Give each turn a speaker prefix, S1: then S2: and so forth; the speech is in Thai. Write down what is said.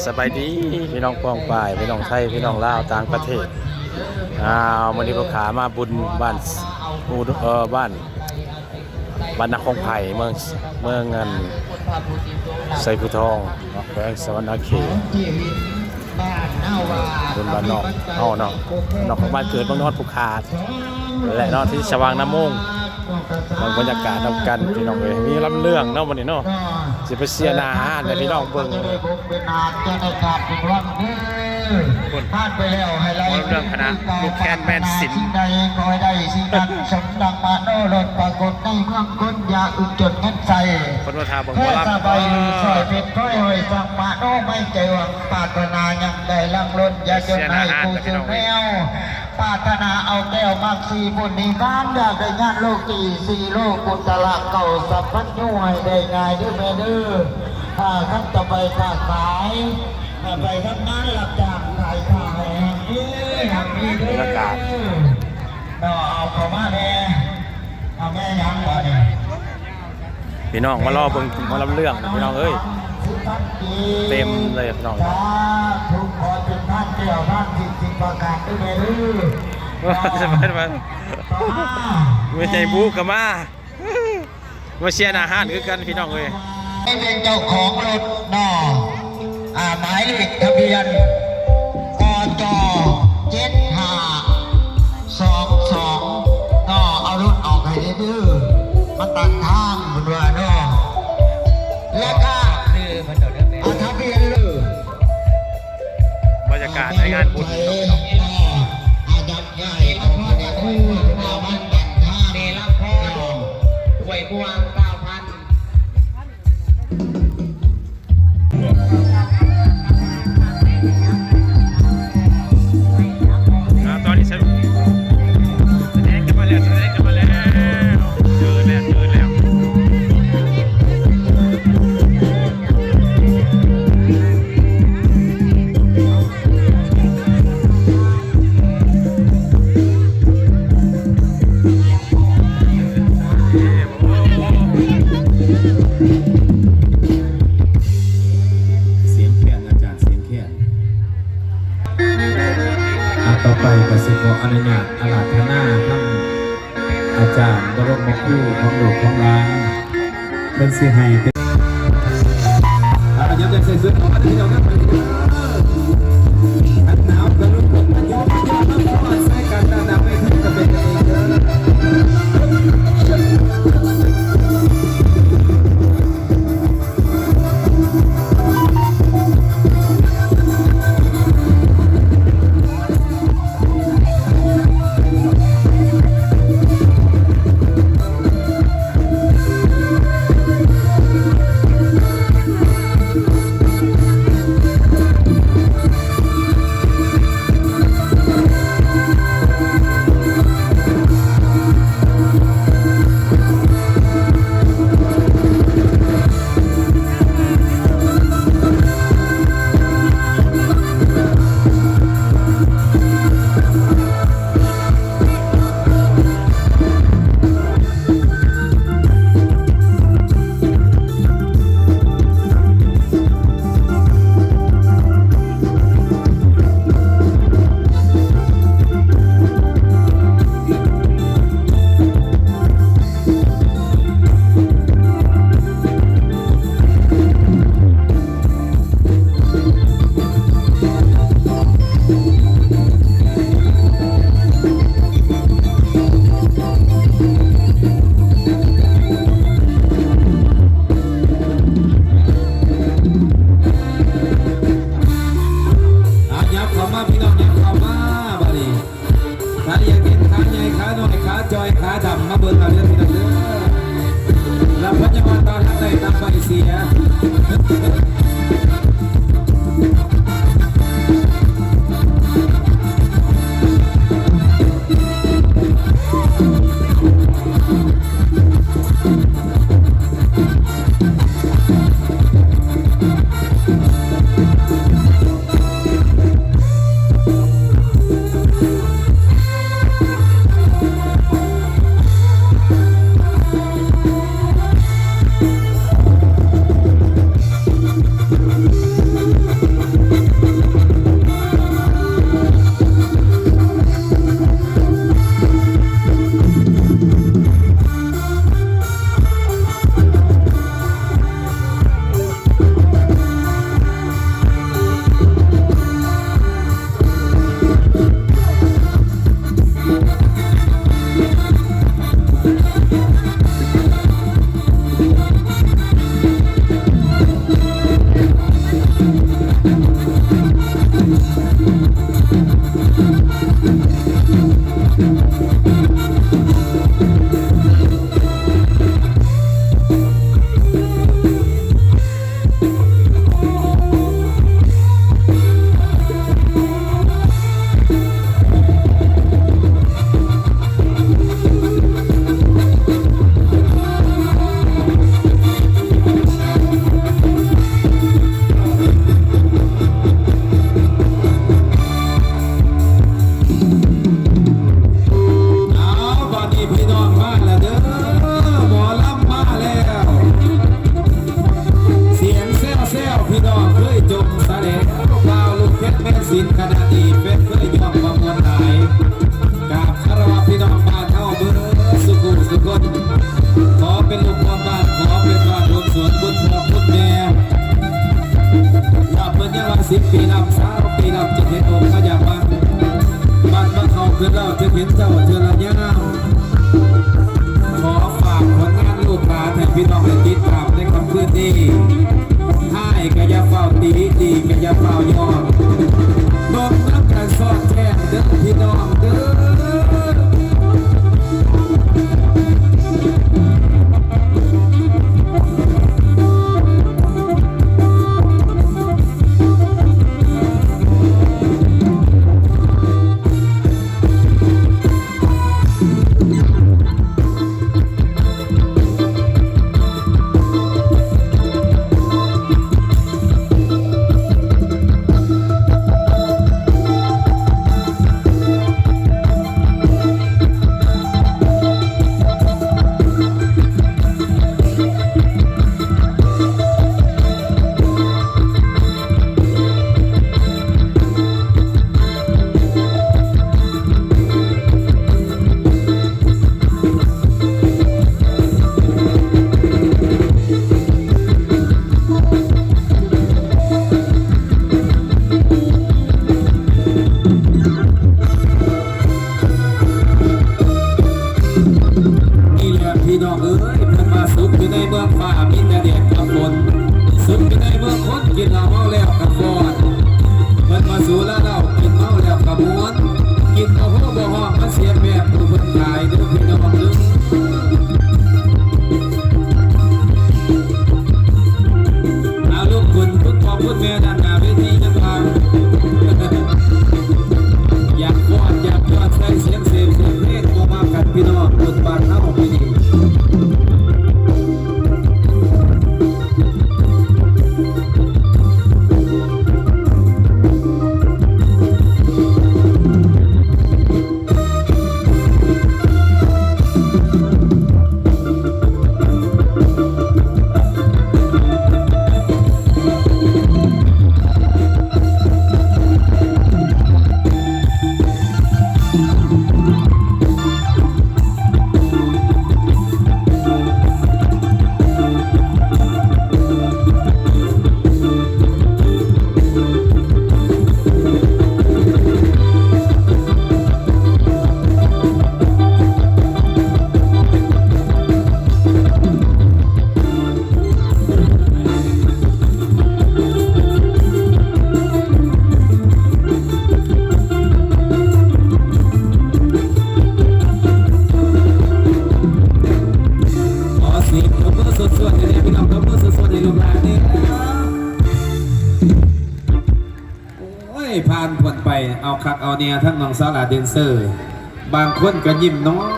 S1: สบายดีพี่น้องป้องป่ายพี่น้องไทยพี่น้องลาวต่างประเทศวันนี้พวกขามาบุญบ้านบ้านนาคงไผ่เมืองเงินไซภูทองแขวงสวรรณเขตบุญบ้านนอกนอกของบ้านเกิดบ้านนอดภูขาดและนอดที่ชวางน้ำมงบรรยากาศนำกันพี่น้องเลยมีลำเรื่องเนาะวันนี้เนาะสิไปเสียนาฮานในพี่น้องเบิ่งพลาดไปแล้วให้ไล่เรื่องคณะลูกแคนแมนสินสิ่งใดคอยได้สิ่งนั้นสมดังมาโนรถปรากฏในเมืองคนยาอึดจดเงินใจคนว่าทาบังวลำสอยเป็นก้อยหอยสังมาโนไม่ใจหวังปาถนายังได้ลังล้นยาจนให้ผู้สูงแนวปาถนาเอาแก้วมักสีบุญนิพพานอยากได้งานโลกีสี่โลกุตละเก่าสัพพัญญูให้ได้ง่ายด้วยแม่เด้อท่านจะไปค้าขายไปทำงานหลับจากขายขายบรรยากาศเอาเข้ามาแม่เอาแม่ยังก่อนพี่น้องมารอเบิ่งมารับเรื่องพี่น้องเอ้ยเต็มเลยพี่น้องทุกคนเป็นท่านเกี่ยวท่านสิ่งประกาศด้วยแม่ดื้อจะไปไม่ใช่บุกมาเชียร์อาหารคือกันพี่น้องเอ้ยให้เป็นเจ้าของรถนอหมายเลขทะเบียนกจ7522ก็เอารถออกให้ดื้อมาตัดทางบนว่าเนาะแล้วก็เอาทะเบียนเลยบรรยากาศในงานบุญอาดับใหญ่พ่อเนี่ยคู่มาบ้านตัดทางเนรพ่อหวยบวง9,000ตอนนี้แสดงกันมาแล้วเจอแล้ว
S2: ต่อไปกสิกรอนุญาตอาราธนาท่านอาจารย์บรมครูของหลวงของร้านเป็นสิให้เป็นยังจะใส่เสื้อของอันนี้เราก็ไปอันหนาวกระลุกมันยอมใส่กันหนาวไม่ถึงจะเป็นเองเด้อ พี่น้องเคยจมสะเลวาวลูกเพชรแม่สินขนาดนี้เป็นเคยยอมประมวลหลายกราบคารวะพี่น้องบ้านเท่าเบอร์สุขุมสุขนขอเป็นลูกพ่อบ้านขอเป็นบ้านรวมสวนบุญพ่อบุญแม่รับเมื่อว่า10 ปีนำ3 ปีนำจะเห็นองค์พระยามันบ้านมาเขาขึ้นเราจะเห็นเจ้าเธอละย่าขอฝากผลงานลูกหลานให้พี่น้องได้ติดตามในคำคืนนี้ให้กะยาเฝ้าตีดีกะยาเฝ้ายอดนมน้ำกันซอดแท้เด้อพี่น้องเด้อพี่น้องเอ้ยเพิ่นมาสุขอยู่ในเมืองฟ้ามีแต่แดดกับฝนสุขอยู่ในเมืองคนกินเหล้าเมาแล้วกับฟอนเพิ่นมาสู่แล้วเรากินเมาแล้วกับม้วนกินบ่ฮู้บ่ฮ้องมาเสียแบบผู้เพิ่นขายเด้อพี่น้องเด้อเอาลูกคุณพ่อคุณแม่ด้านหน้าเวทีจังหวัดอยากฟ้อนอยากยอดใส่เสียงเพลงบ่มากันพี่น้องบนบ้านเฮาพี่นี่ผ่านผลไปเอาคักเอาเนี่ยทั้งน้องสาวหลาเดนเซอร์บางคนก็ยิ้มน้อย